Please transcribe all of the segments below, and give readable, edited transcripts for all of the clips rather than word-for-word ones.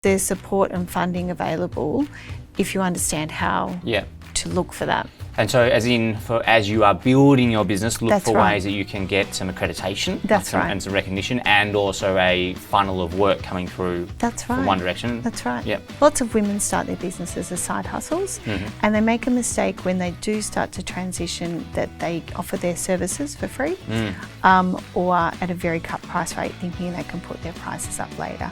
There's support and funding available if you understand how to look for that. And so as you are building your business, look for right. ways that you can get some accreditation and some recognition, and also a funnel of work coming through from one direction. That's right. Yep. Lots of women start their businesses as side hustles, and they make a mistake when they do start to transition that they offer their services for free or at a very cut price rate, thinking they can put their prices up later.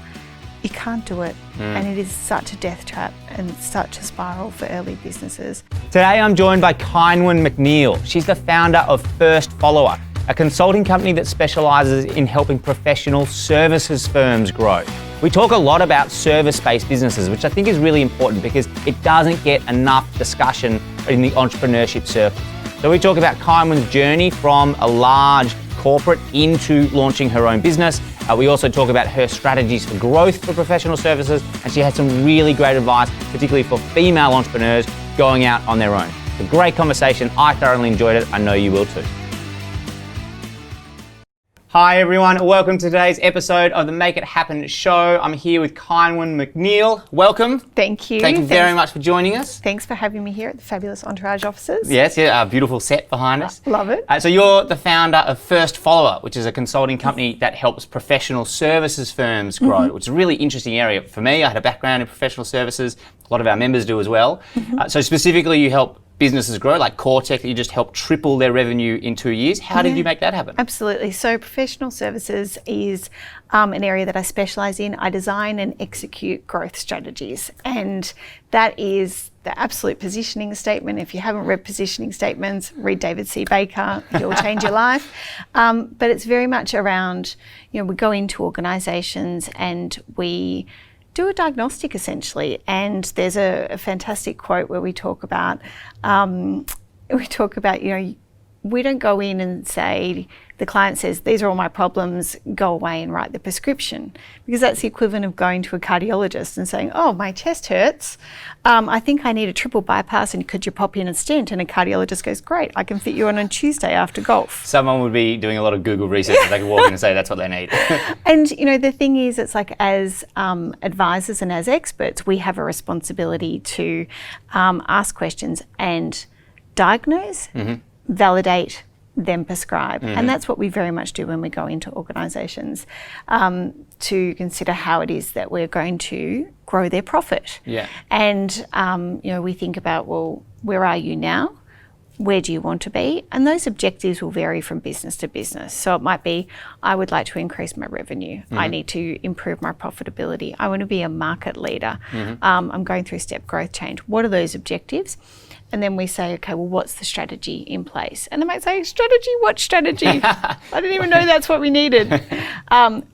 You can't do it, and it is such a death trap and such a spiral for early businesses. Today I'm joined by Ceinwen McNeil. She's the founder of First Follower, a consulting company that specialises in helping professional services firms grow. We talk a lot about service-based businesses, which I think is really important because it doesn't get enough discussion in the entrepreneurship circle. So we talk about Ceinwen's journey from a large corporate into launching her own business. We also talk about her strategies for growth for professional services, and she had some really great advice, particularly for female entrepreneurs going out on their own. It's a great conversation. I thoroughly enjoyed it. I know you will too. Hi everyone, welcome to today's episode of the Make It Happen show. I'm here with Ceinwen McNeil. Welcome. Thank you. Thank you very much for joining us. Thanks for having me here at the fabulous Entourage offices. Yes, a beautiful set behind us. Love it. So you're the founder of First Follower, which is a consulting company that helps professional services firms grow, which is a really interesting area for me. I had a background in professional services. A lot of our members do as well. So specifically you help businesses grow, like CoreTech, that you just helped triple their revenue in 2 years. How did you make that happen? Absolutely. So professional services is an area that I specialise in. I design and execute growth strategies, and that is the absolute positioning statement. If you haven't read positioning statements, read David C. Baker. He'll change your life. But it's very much around, we go into organisations and we do a diagnostic essentially, and there's a fantastic quote where we talk about we don't go in and say, the client says, these are all my problems, go away and write the prescription, because that's the equivalent of going to a cardiologist and saying, oh, my chest hurts, I think I need a triple bypass, and could you pop in a stent? And a cardiologist goes, great, I can fit you on Tuesday after golf. Someone would be doing a lot of Google research and they could walk in and say that's what they need. And the thing is, it's like, as advisors and as experts, we have a responsibility to ask questions and diagnose, validate, then prescribe. And that's what we very much do when we go into organisations, to consider how it is that we're going to grow their profit. And we think about, well, where are you now? Where do you want to be? And those objectives will vary from business to business. So it might be, I would like to increase my revenue. I need to improve my profitability. I want to be a market leader. I'm going through step growth change. What are those objectives? And then we say, okay, well, what's the strategy in place? And they might say, strategy? What strategy? I didn't even know that's what we needed.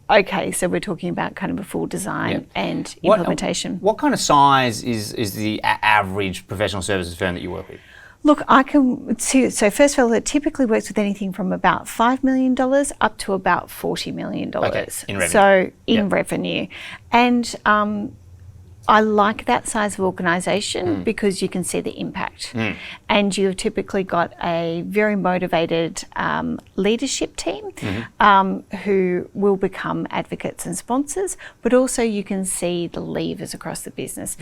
Okay, so we're talking about kind of a full design and implementation. What kind of size is the average professional services firm that you work with? Look, so First Follower typically works with anything from about $5 million up to about $40 million. Okay, in revenue. So in revenue. And I like that size of organisation because you can see the impact. And you've typically got a very motivated leadership team who will become advocates and sponsors, but also you can see the levers across the business.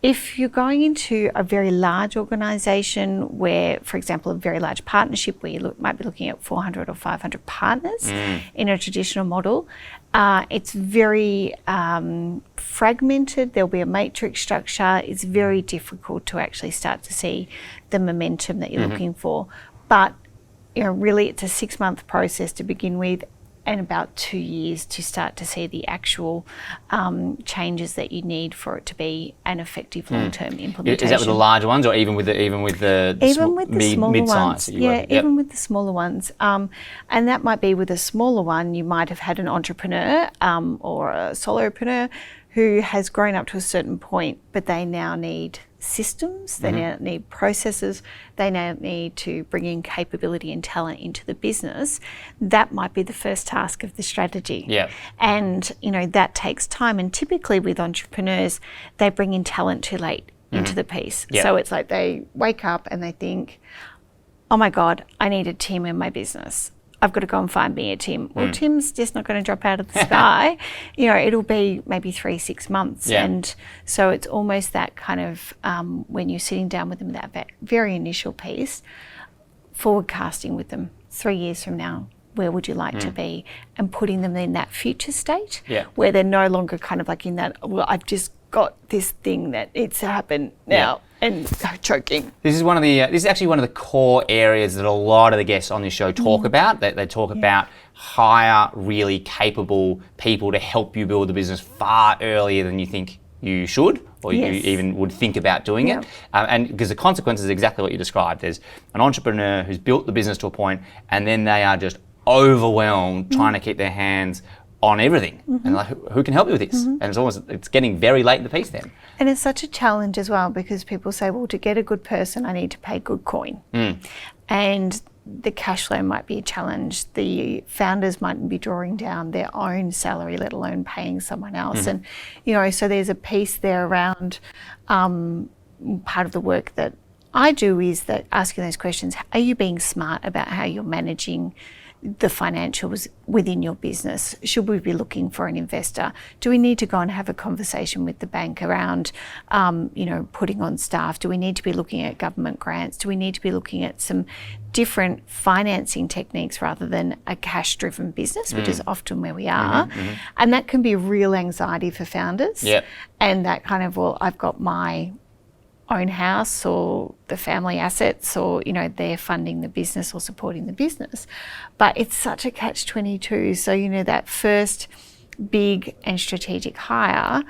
If you're going into a very large organisation where, for example, a very large partnership where you might be looking at 400 or 500 partners in a traditional model, it's very fragmented. There'll be a matrix structure. It's very difficult to actually start to see the momentum that you're looking for. But really, it's a 6-month process to begin with, and about 2 years to start to see the actual changes that you need for it to be an effective long-term implementation. Is that with the large ones, or even with the smaller ones? Yeah, even with the smaller ones. And that might be with a smaller one, you might have had an entrepreneur or a solopreneur who has grown up to a certain point, but they now need systems, they now need processes, they now need to bring in capability and talent into the business. That might be the first task of the strategy. And that takes time, and typically with entrepreneurs, they bring in talent too late into the piece. So it's like they wake up and they think, oh my God, I need a team in my business. I've got to go and find me a Tim. Well, Tim's just not going to drop out of the sky. It'll be maybe 3-6 months. Yeah. And so it's almost that kind of, when you're sitting down with them, that very initial piece, forward casting with them 3 years from now. Where would you like to be? And putting them in that future state where they're no longer kind of like in that, well, I've just got this thing that needs to happen now and choking. This is actually one of the core areas that a lot of the guests on this show talk about. They talk about hire really capable people to help you build the business far earlier than you think you should, or you even would think about doing it. And because the consequence is exactly what you described. There's an entrepreneur who's built the business to a point, and then they are just overwhelmed trying to keep their hands on everything. And like, who can help you with this? And it's getting very late in the piece then. And it's such a challenge as well, because people say, well, to get a good person, I need to pay good coin. And the cash flow might be a challenge. The founders mightn't be drawing down their own salary, let alone paying someone else. And, so there's a piece there around part of the work that I do is that asking those questions, are you being smart about how you're managing the financials within your business? Should we be looking for an investor? Do we need to go and have a conversation with the bank around, putting on staff? Do we need to be looking at government grants? Do we need to be looking at some different financing techniques rather than a cash-driven business, which is often where we are? And that can be real anxiety for founders. And that kind of, well, I've got my own house or the family assets, or they're funding the business or supporting the business, but it's such a catch-22. So that first big and strategic hire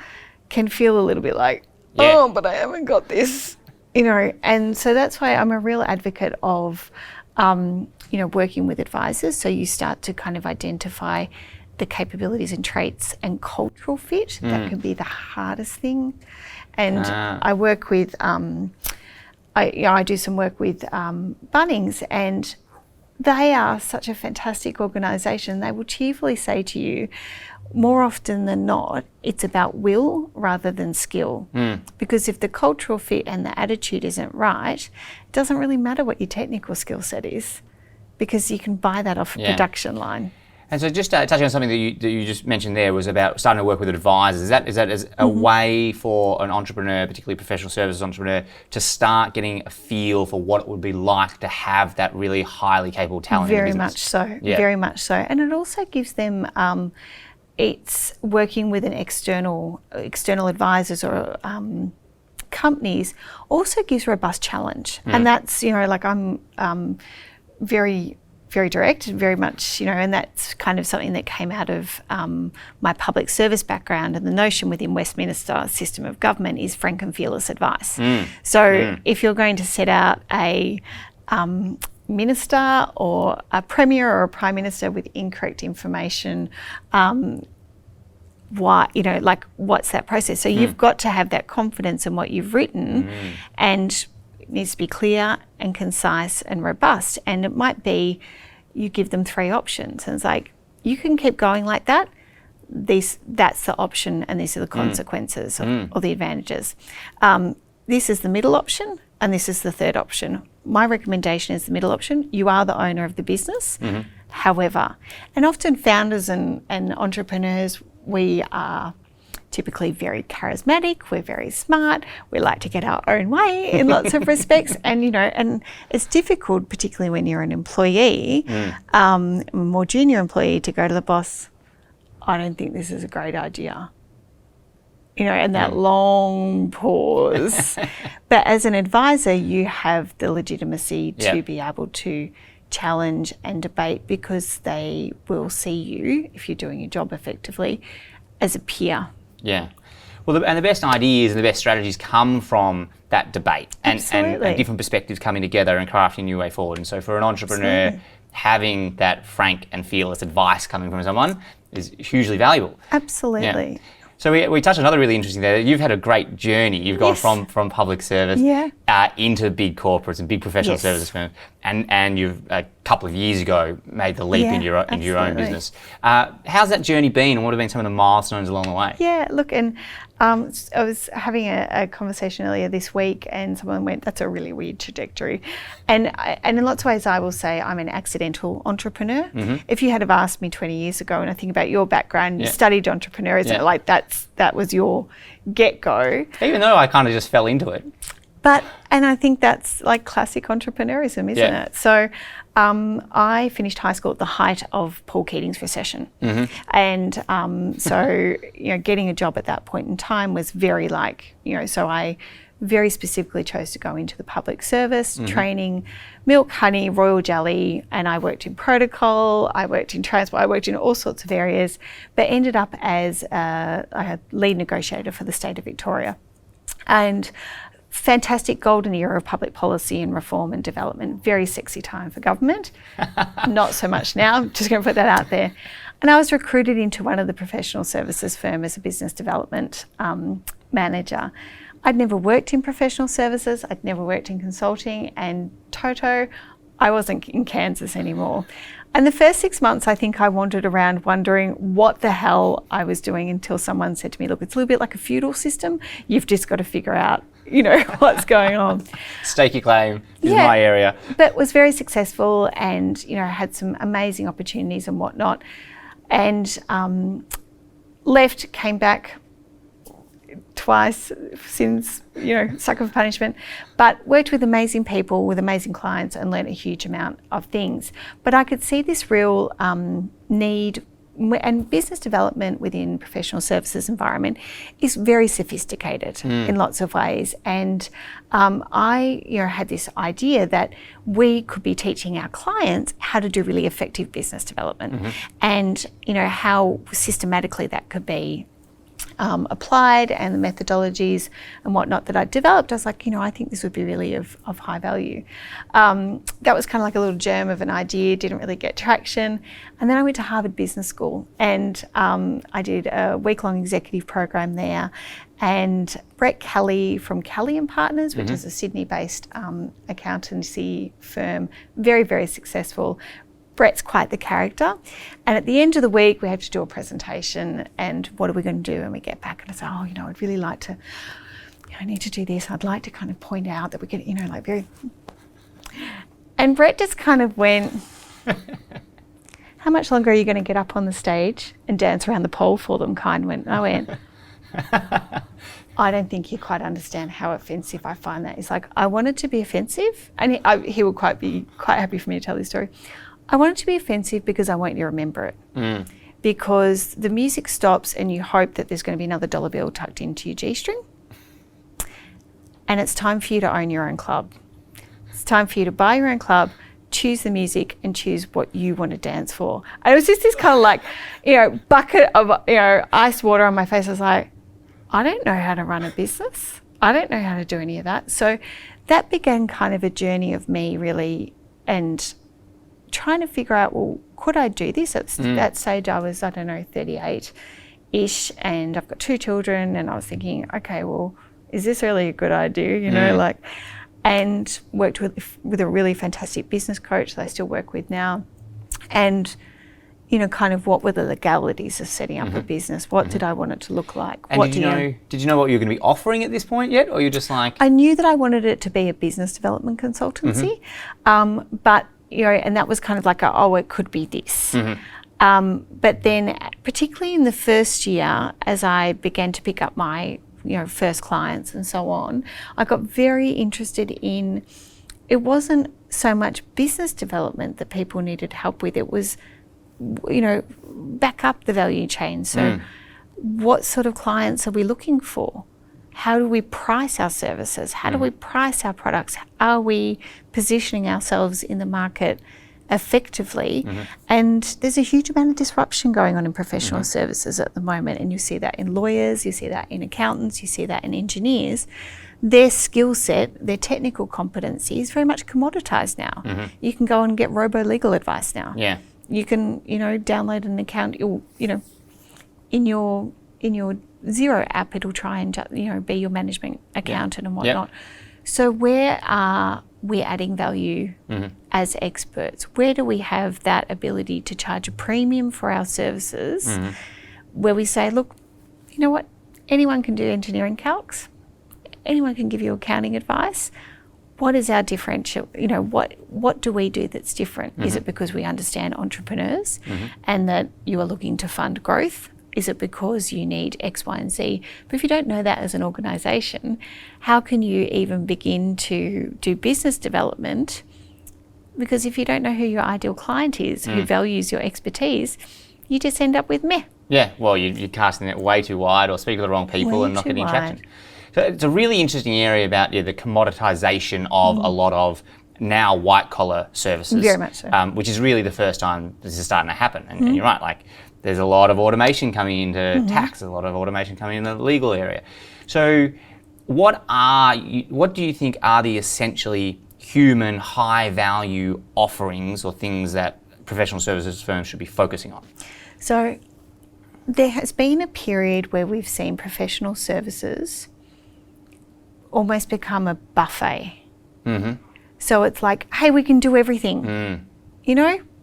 can feel a little bit like, oh, but I haven't got this, and so that's why I'm a real advocate of working with advisors. So you start to kind of identify the capabilities and traits and cultural fit. That can be the hardest thing. And I work with, I do some work with Bunnings, and they are such a fantastic organisation. They will cheerfully say to you, more often than not, it's about will rather than skill. Because if the cultural fit and the attitude isn't right, it doesn't really matter what your technical skill set is, because you can buy that off a production line. And so just touching on something that you just mentioned there was about starting to work with advisors. Is that as a way for an entrepreneur, particularly professional services entrepreneur, to start getting a feel for what it would be like to have that really highly capable talent in the business? Very much so. And it also gives them, it's working with an external advisors or companies also gives robust challenge. And that's, I'm very direct, very much, and that's kind of something that came out of my public service background. And the notion within Westminster system of government is frank and fearless advice. So if you're going to set out a minister or a premier or a prime minister with incorrect information, what's that process? So you've got to have that confidence in what you've written, and it needs to be clear and concise and robust. And it might be you give them 3 options, and it's like, you can keep going like that. That's the option, and these are the consequences or the advantages. This is the middle option, and this is the third option. My recommendation is the middle option. You are the owner of the business. However, and often founders and entrepreneurs, we are typically very charismatic, we're very smart, we like to get our own way in lots of respects, and and it's difficult, particularly when you're an employee, a more junior employee, to go to the boss, I don't think this is a great idea. And that long pause. But as an advisor, you have the legitimacy to be able to challenge and debate, because they will see you, if you're doing your job effectively, as a peer. Yeah. Well, and the best ideas and the best strategies come from that debate and different perspectives coming together and crafting a new way forward. And so for an entrepreneur, having that frank and fearless advice coming from someone is hugely valuable. Absolutely. Yeah. So we touched on another really interesting there. You've had a great journey. You've gone from public service into big corporates and big professional services firms, and you've a couple of years ago made the leap into your own business. How's that journey been, and what have been some of the milestones along the way? Yeah, look, and I was having a conversation earlier this week, and someone went, "That's a really weird trajectory," and in lots of ways, I will say I'm an accidental entrepreneur. Mm-hmm. If you had have asked me 20 years ago, and I think about your background, you studied entrepreneurism, like that was your get-go. Even though I kind of just fell into it. And I think that's like classic entrepreneurism, isn't it? So I finished high school at the height of Paul Keating's recession. Mm-hmm. And so, getting a job at that point in time was very so I very specifically chose to go into the public service, training, milk, honey, royal jelly, and I worked in protocol, I worked in transport, I worked in all sorts of areas, but ended up as a lead negotiator for the state of Victoria. And fantastic golden era of public policy and reform and development. Very sexy time for government. Not so much now. I'm just going to put that out there. And I was recruited into one of the professional services firm as a business development manager. I'd never worked in professional services. I'd never worked in consulting. And Toto, I wasn't in Kansas anymore. And the first 6 months, I think I wandered around wondering what the hell I was doing until someone said to me, look, it's a little bit like a feudal system. You've just got to figure out what's going on. Stake your claim is my area. But was very successful and, had some amazing opportunities and whatnot. And left, came back twice since, sucker for punishment, but worked with amazing people, with amazing clients and learned a huge amount of things. But I could see this real need, and business development within professional services environment is very sophisticated in lots of ways. And I had this idea that we could be teaching our clients how to do really effective business development and, how systematically that could be applied, and the methodologies and whatnot that I developed. I was like, I think this would be really of high value. That was kind of like a little germ of an idea, didn't really get traction. And then I went to Harvard Business School, and I did a week-long executive program there. And Brett Kelly from Kelly & Partners, which is a Sydney-based accountancy firm, very, very successful. Brett's quite the character. And at the end of the week, we had to do a presentation, and what are we going to do when we get back? And I said, I'd really like to, I need to do this. I'd like to kind of point out that we could, very... And Brett just kind of went, how much longer are you going to get up on the stage and dance around the pole for them, Ceinwen? And I went, I don't think you quite understand how offensive I find that. He's like, I want it to be offensive. And he would be quite happy for me to tell this story. I want it to be offensive because I want you to remember it. Because the music stops and you hope that there's going to be another dollar bill tucked into your G-string. And it's time for you to own your own club. It's time for you to buy your own club, choose the music, and choose what you want to dance for. And it was just this kind of bucket of, ice water on my face. I was like, I don't know how to run a business. I don't know how to do any of that. So that began kind of a journey of me really, and trying to figure out, well, could I do this? At that stage I was, 38-ish, and I've got 2 children, and I was thinking, okay, well, is this really a good idea? And worked with a really fantastic business coach that I still work with now. And, kind of what were the legalities of setting up a business? What did I want it to look like? And did you know what you were going to be offering at this point yet? Or you're just like... I knew that I wanted it to be a business development consultancy, but and that was kind of like it could be this. But then, particularly in the first year, as I began to pick up my, first clients and so on, I got very interested in, it wasn't so much business development that people needed help with, it was, back up the value chain. So what sort of clients are we looking for? How do we price our services? How do we price our products? Are we positioning ourselves in the market effectively? And there's a huge amount of disruption going on in professional services at the moment. And you see that in lawyers, you see that in accountants, you see that in engineers. Their skill set, their technical competency is very much commoditized now. You can go and get robo-legal advice now. You can, download an account, in your Xero app, it'll try and be your management accountant and whatnot. So where are we adding value as experts? Where do we have that ability to charge a premium for our services where we say, look, you know what, anyone can do engineering calcs. Anyone can give you accounting advice. What is our differential? What do we do that's different? Is it because we understand entrepreneurs and that you are looking to fund growth? Is it because you need X, Y, and Z? But if you don't know that as an organisation, how can you even begin to do business development? Because if you don't know who your ideal client is, who values your expertise, you just end up with meh. Yeah, well, you're casting it way too wide or speak to the wrong people and not getting traction. So it's a really interesting area about the commoditization of a lot of now white-collar services. Very much so. Which is really the first time this is starting to happen. And you're right, like there's a lot of automation coming into tax, a lot of automation coming in the legal area. So what do you think are the essentially human high-value offerings or things that professional services firms should be focusing on? So there has been a period where we've seen professional services almost become a buffet. So it's like, hey, we can do everything.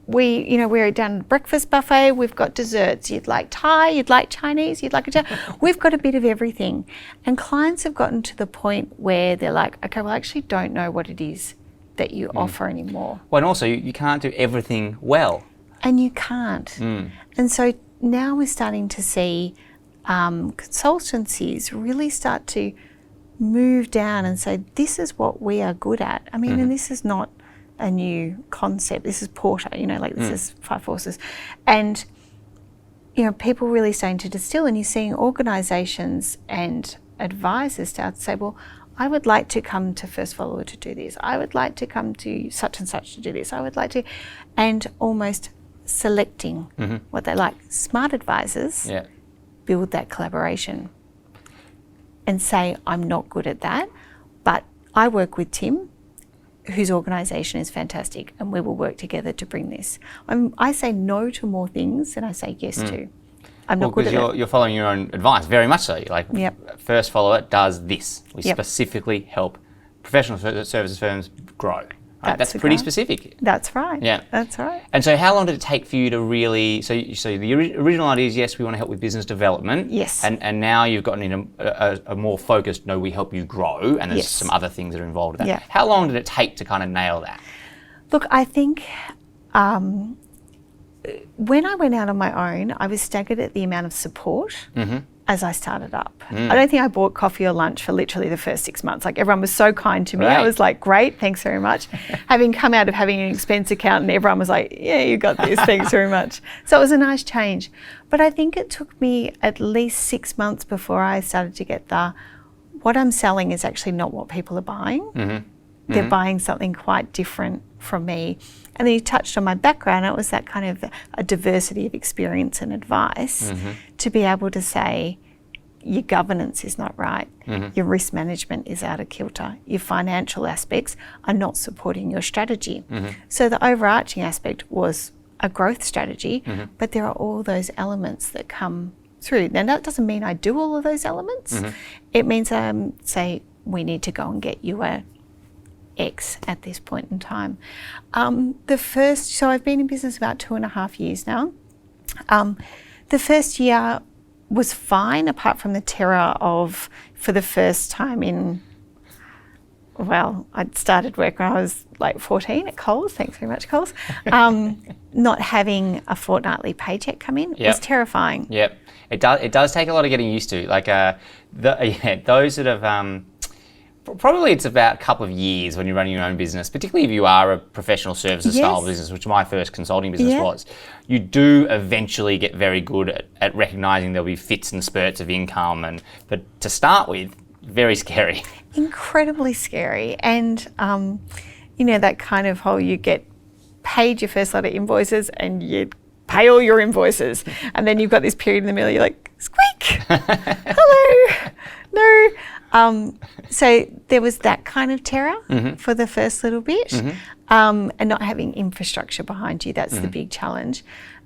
We're down at breakfast buffet, we've got desserts. You'd like Thai, you'd like Chinese, you'd like we've got a bit of everything. And clients have gotten to the point where they're like, okay, well, I actually don't know what it is that you offer anymore. Well, and also you can't do everything well. And you can't. And so now we're starting to see consultancies really start to move down and say, this is what we are good at. I mean, and this is not a new concept. This is Porter, this is Five Forces. And, people really starting to distill, and you're seeing organisations and advisors start to say, well, I would like to come to First Follower to do this. I would like to come to such and such to do this. I would like to, and almost selecting what they like. Smart advisors build that collaboration and say, I'm not good at that, but I work with Tim, whose organisation is fantastic, and we will work together to bring this. I say no to more things than I say yes to. I'm not good at it. You're following your own advice, very much so. Like, First Follower does this. We specifically help professional services firms grow. Right? That's pretty specific. That's right. Yeah. That's right. And so how long did it take for you to really, so the original idea is, yes, we want to help with business development. Yes. And now you've gotten in a more focused, no, we help you grow, and there's some other things that are involved in that. Yeah. How long did it take to kind of nail that? Look, I think when I went out on my own, I was staggered at the amount of support as I started up. I don't think I bought coffee or lunch for literally the first 6 months. Like, everyone was so kind to me. Right. I was like, great, thanks very much. Having come out of having an expense account, and everyone was like, yeah, you got this, thanks very much. So it was a nice change. But I think it took me at least 6 months before I started to get what I'm selling is actually not what people are buying. They're buying something quite different from me. And then you touched on my background. It was that kind of a diversity of experience and advice to be able to say, your governance is not right, your risk management is out of kilter, your financial aspects are not supporting your strategy. So the overarching aspect was a growth strategy, but there are all those elements that come through. Now, that doesn't mean I do all of those elements. It means say, we need to go and get you a X at this point in time. So I've been in business about 2.5 years now. The first year was fine, apart from the terror of, for the first time I'd started work when I was like 14 at Coles, thanks very much, Coles. Not having a fortnightly paycheck come in was terrifying. Yep, it does take a lot of getting used to. Like those that have, probably it's about a couple of years when you're running your own business, particularly if you are a professional services style business, which my first consulting business was. You do eventually get very good at recognising there'll be fits and spurts of income, but to start with, very scary. Incredibly scary. And, that kind of whole, you get paid your first lot of invoices and you pay all your invoices. And then you've got this period in the middle, you're like, squeak, hello, no. So there was that kind of terror for the first little bit, and not having infrastructure behind you, that's the big challenge.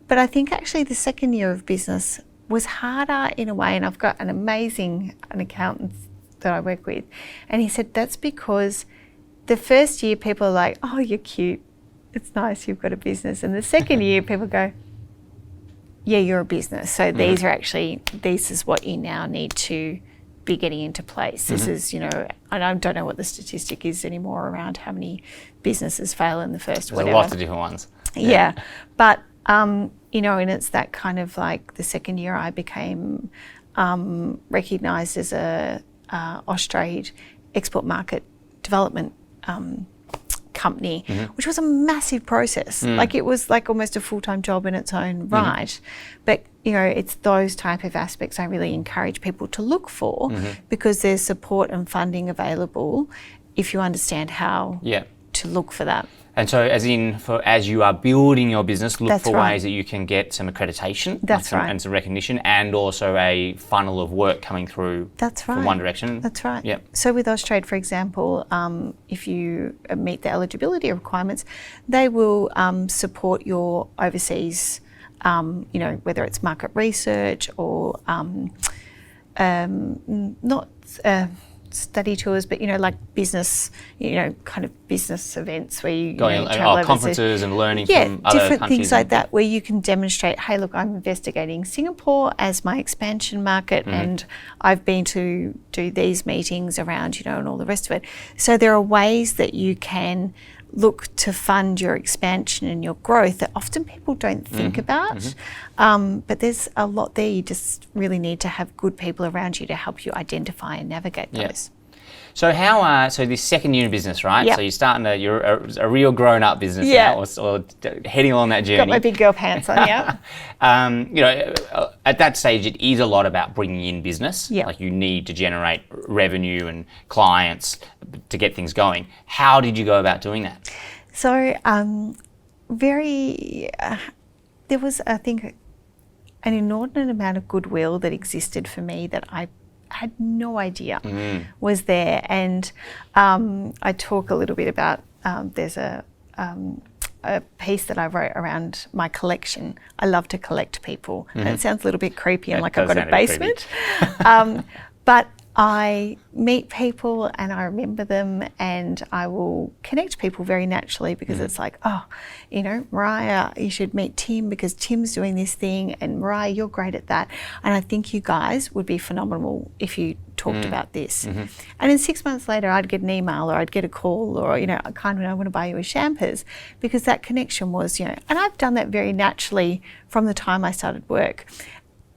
But I think actually the second year of business was harder in a way, and I've got an accountant that I work with, and he said that's because the first year people are like, oh, you're cute, it's nice, you've got a business. And the second year people go, you're a business. So these are actually, this is what you now need to be getting into place. This is, and I don't know what the statistic is anymore around how many businesces fail in the first There's whatever. lots of different ones. Yeah. But, and it's that kind of like the second year I became recognised as a Austrade export market development company, which was a massive process. Like it was like almost a full-time job in its own right. But, it's those type of aspects I really encourage people to look for because there's support and funding available if you understand how to look for that. And so as you are building your business, look That's for right. ways that you can get some accreditation That's right. and some recognition and also a funnel of work coming through That's right. from one direction. That's right. Yep. So with Austrade, for example, if you meet the eligibility requirements, they will support your overseas, whether it's market research or not study tours, but like business, kind of business events where you Going travel overseas. conferences and learning from other different countries. things like that where you can demonstrate, hey, look, I'm investigating Singapore as my expansion market and I've been to do these meetings around, and all the rest of it. So there are ways that you can look to fund your expansion and your growth that often people don't think about. But there's a lot there. You just really need to have good people around you to help you identify and navigate those. So so this second year in business, right? Yep. So you're a real grown-up business now, or heading along that journey. Got my big girl pants on, yeah. At that stage, it is a lot about bringing in business. Yep. Like you need to generate revenue and clients to get things going. How did you go about doing that? So there was, I think, an inordinate amount of goodwill that existed for me that I had no idea was there. And I talk a little bit about, there's a piece that I wrote around my collection. I love to collect people. And it sounds a little bit creepy and like I've got a basement. But I meet people and I remember them and I will connect people very naturally because it's like, Mariah, you should meet Tim because Tim's doing this thing and Mariah, you're great at that. And I think you guys would be phenomenal if you talked about this. And then 6 months later, I'd get an email or I'd get a call or, I want to buy you a champers because that connection was, and I've done that very naturally from the time I started work.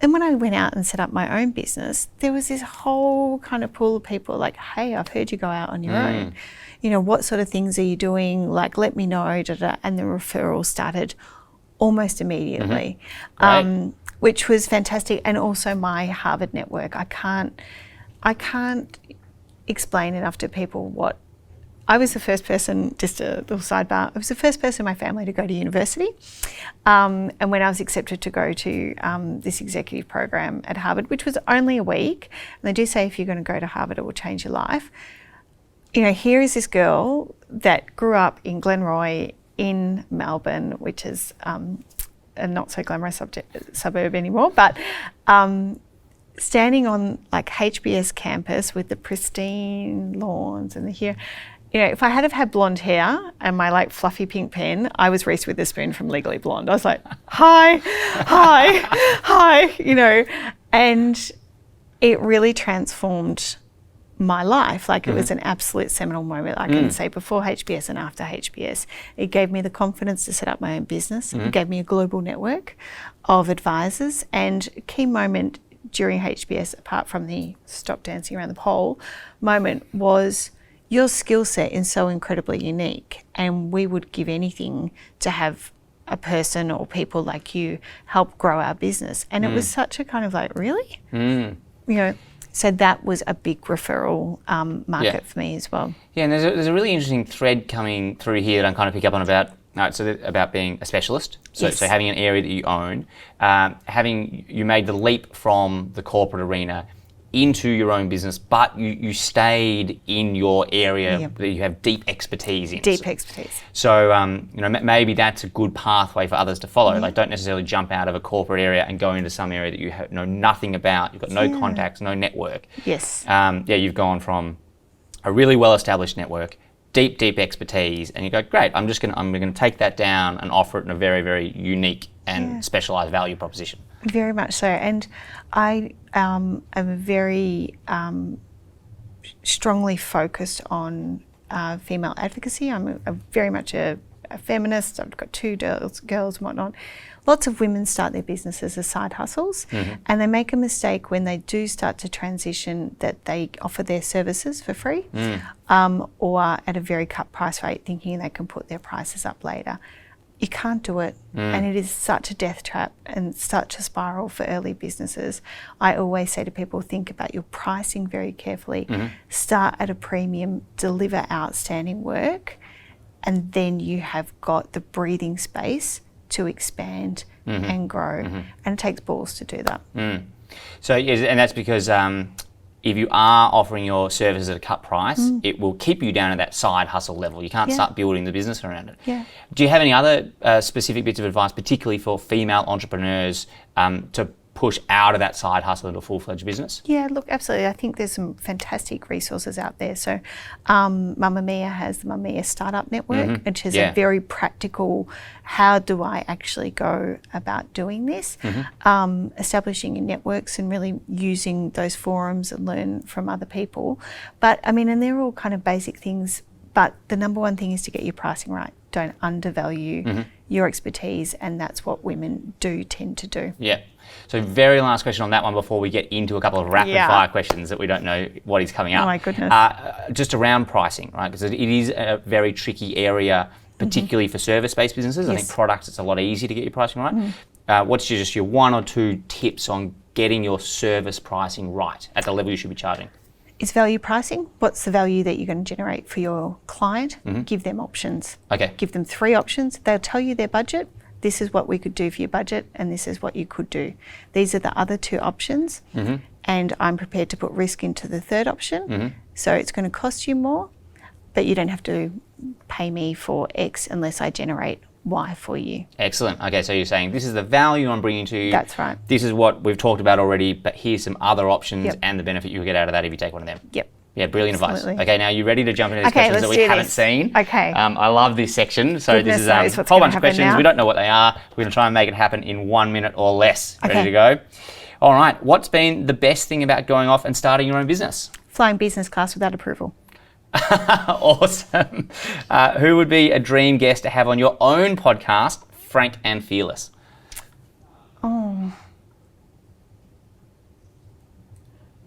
And when I went out and set up my own business, there was this whole kind of pool of people like, hey, I've heard you go out on your own. What sort of things are you doing? Like, let me know. And the referral started almost immediately, which was fantastic. And also my Harvard network. I can't explain enough to people what I was the first person, just a little sidebar, I was the first person in my family to go to university. And when I was accepted to go to this executive program at Harvard, which was only a week, and they do say if you're going to go to Harvard, it will change your life. Here is this girl that grew up in Glenroy in Melbourne, which is a not so glamorous suburb anymore, but standing on like HBS campus with the pristine lawns and the hair. If I had have had blonde hair and my like fluffy pink pen, I was Reese Witherspoon from Legally Blonde. I was like, hi, and it really transformed my life. Like it was an absolute seminal moment. I can say before HBS and after HBS, it gave me the confidence to set up my own business. It gave me a global network of advisors, and a key moment during HBS, apart from the stop dancing around the pole moment, was your skill set is so incredibly unique, and we would give anything to have a person or people like you help grow our business. And it was such a kind of like, really? So that was a big referral market for me as well. Yeah, and there's a really interesting thread coming through here that I'm kind of pick up on about being a specialist. So having an area that you own, you made the leap from the corporate arena into your own business, but you stayed in your area that you have deep expertise in. Deep expertise. So, maybe that's a good pathway for others to follow. Like, don't necessarily jump out of a corporate area and go into some area that you know nothing about. You've got no contacts, no network. Yes. You've gone from a really well-established network deep expertise, and you go, great, I'm going to take that down and offer it in a very, very unique and specialised value proposition. Very much so. And I am very strongly focused on female advocacy. I'm very much a feminist. I've got 2 girls and whatnot. Lots of women start their businesses as side hustles, and they make a mistake when they do start to transition that they offer their services for free or at a very cut price rate, thinking they can put their prices up later. You can't do it, and it is such a death trap and such a spiral for early businesses. I always say to people, think about your pricing very carefully. Start at a premium, deliver outstanding work, and then you have got the breathing space to expand and grow. And it takes balls to do that. So, and that's because if you are offering your services at a cut price, it will keep you down at that side hustle level. You can't start building the business around it. Do you have any other specific bits of advice, particularly for female entrepreneurs, to push out of that side hustle into a full-fledged business? Yeah, look, absolutely. I think there's some fantastic resources out there. So Mamma Mia has the Mamma Mia Startup Network, which is a very practical, how do I actually go about doing this? Establishing your networks and really using those forums and learn from other people. But I mean, and they're all kind of basic things, but the number one thing is to get your pricing right. Don't undervalue your expertise, and that's what women do tend to do. Yeah. So very last question on that one before we get into a couple of rapid fire questions that we don't know what is coming up. Oh my goodness. Just around pricing, right? Because it is a very tricky area, particularly for service-based businesses. I think products, it's a lot easier to get your pricing right. What's just your 1 or 2 tips on getting your service pricing right at the level you should be charging? It's value pricing. What's the value that you're going to generate for your client? Give them options. Okay. Give them 3 options. They'll tell you their budget. This is what we could do for your budget, and this is what you could do. These are the other 2 options, and I'm prepared to put risk into the 3rd option. So it's going to cost you more, but you don't have to pay me for X unless I generate Y for you. Excellent. Okay, so you're saying this is the value I'm bringing to you. That's right. This is what we've talked about already, but here's some other options and the benefit you'll get out of that if you take one of them. Yep. Yeah, brilliant Absolutely. advice. Okay, now you ready to jump into these questions that we haven't seen? Okay. I love this section. So Goodness this is a whole bunch of questions. Now. We don't know what they are. We're going to try and make it happen in 1 minute or less. Okay. Ready to go? All right. What's been the best thing about going off and starting your own business? Flying business class without approval. Awesome. Who would be a dream guest to have on your own podcast, Frank and Fearless? Oh.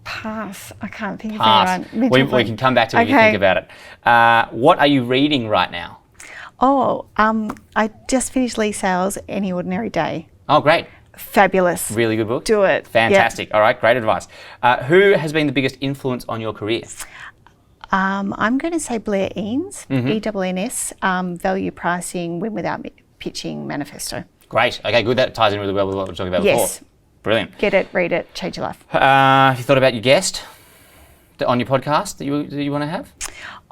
Pass. I can't think of anyone. We can come back to it if you think about it. What are you reading right now? Oh, I just finished Lee Sales' Any Ordinary Day. Oh, great. Fabulous. Really good book. Do it. Fantastic. Yep. All right, great advice. Who has been the biggest influence on your career? I'm going to say Blair Eanes, ENS, Value Pricing, Win Without Pitching Manifesto. Great. Okay, good. That ties in really well with what we were talking about before. Brilliant. Get it, read it, change your life. Have you thought about your guest on your podcast that you want to have?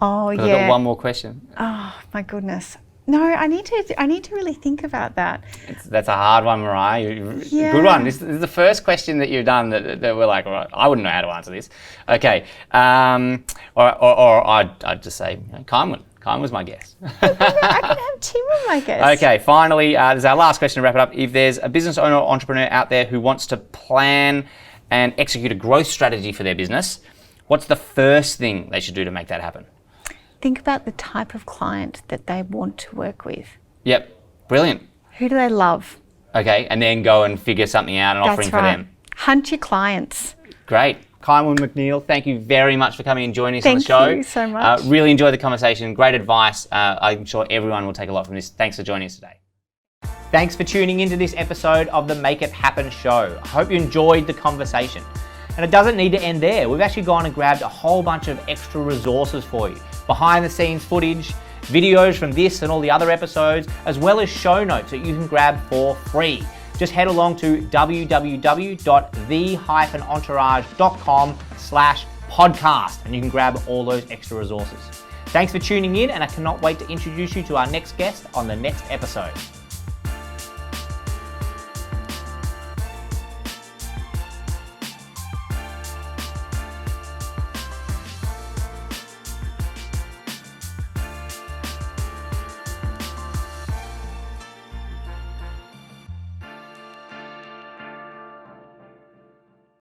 Oh, yeah. I've got one more question. Oh, my goodness. No, I need to really think about that. That's a hard one, Mariah. Good one. This is the first question that you've done that we're like, all right, I wouldn't know how to answer this. Okay. Or I'd just say, Ceinwen. Ceinwen was my guess. I can have Tim on my guess. Okay, finally, this is our last question to wrap it up. If there's a business owner or entrepreneur out there who wants to plan and execute a growth strategy for their business, what's the first thing they should do to make that happen? Think about the type of client that they want to work with. Yep, brilliant. Who do they love? Okay, and then go and figure something out and offering for them. Hunt your clients. Great. Ceinwen McNeil, thank you very much for coming and joining us on the show. Thank you so much. Really enjoyed the conversation. Great advice. I'm sure everyone will take a lot from this. Thanks for joining us today. Thanks for tuning into this episode of the Make It Happen show. I hope you enjoyed the conversation. And it doesn't need to end there. We've actually gone and grabbed a whole bunch of extra resources for you. Behind the scenes footage, videos from this and all the other episodes, as well as show notes that you can grab for free. Just head along to www.the-entourage.com/podcast and you can grab all those extra resources. Thanks for tuning in, and I cannot wait to introduce you to our next guest on the next episode.